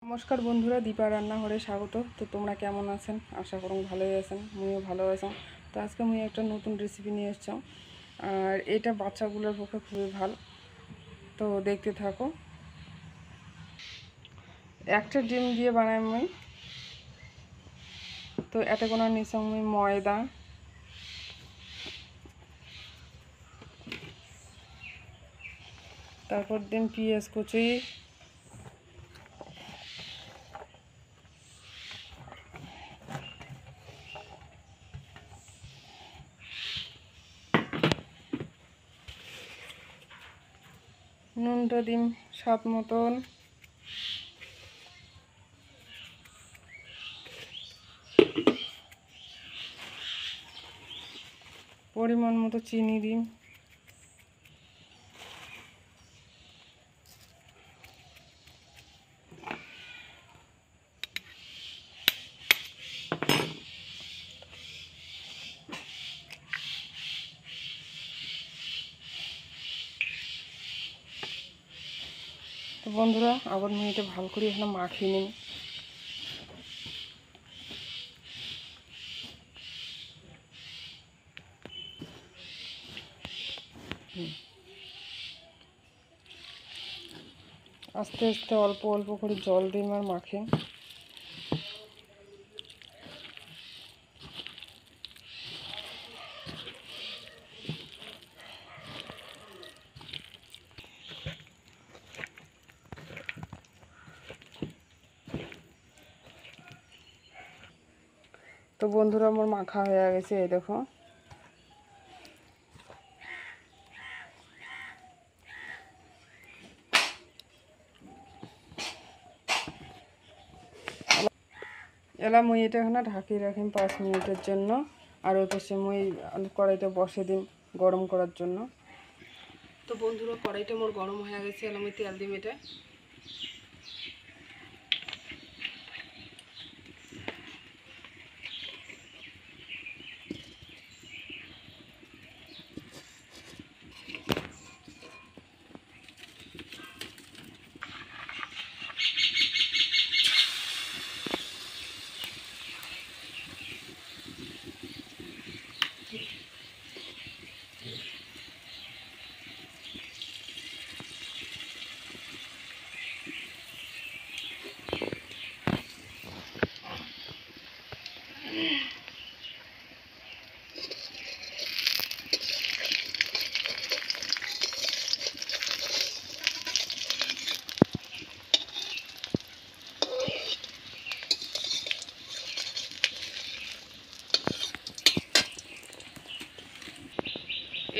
নমস্কার বন্ধুরা, দীপা রান্নাঘরে স্বাগত। তো তোমরা কেমন আছেন? আশা করুন ভালোই আছেন, মুইও ভালো আছি। তো আজকে মুই একটা নতুন রেসিপি নিয়ে এসেছি, আর এটা বাচ্চাগুলোর পক্ষে খুবই ভালো। তো দেখতে থাকো। একটা ডিম দিয়ে বানাই মুই। তো এটা কোনো নিচে মুই ময়দা, তারপর দিন পেঁয়াজ কুচি, নুনটা দিম স্বাদ মতন, পরিমাণ মতো চিনি দিম, তো বন্ধুরা আবার মুই এটা ভালো করে এখানে মাখিয়ে নিই। আস্তে আস্তে অল্প অল্প করে জল দিই আর মাখি। তো বন্ধুরা আমার মাখা হয়ে গেছে, এই দেখো। এলা মুই এটা এখানে ঢাকিয়ে রাখিম 5 মিনিটের জন্য। আর ওই পাশে মুই কড়াইটা বসে দিম গরম করার জন্য। তো বন্ধুরা কড়াইটা মোর গরম হয়ে গেছে, এলা মুই তেল দিম এটা।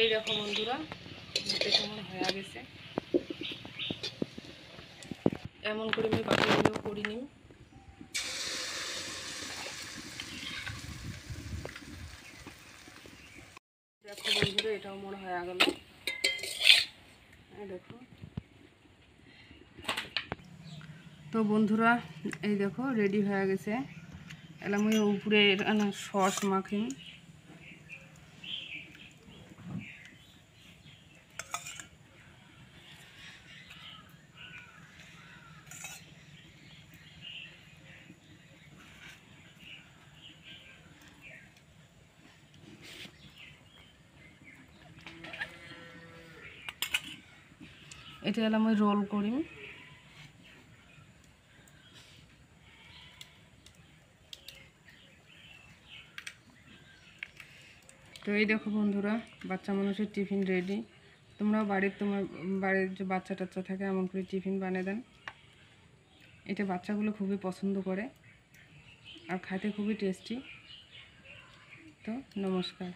এই দেখো বন্ধুরা, এটা আমার হয়ে গেছে। এমন করে আমি বাকিগুলো করে নিই। দেখো বন্ধুরা, এটাও মনে হয়ে গেল। এই দেখো। তো বন্ধুরা এই দেখো রেডি হয়ে গেছে। এলা আমি উপরে সস মাখি। এটা এলা আমি রোল করি। তো এই দেখো বন্ধুরা, বাচ্চা মানুষের টিফিন রেডি। তোমরাও তোমার বাড়ির যে বাচ্চা টাচ্চা থাকে এমন করে টিফিন বানিয়ে দেন। এটা বাচ্চাগুলো খুবই পছন্দ করে আর খাইতে খুবই টেস্টি। তো নমস্কার।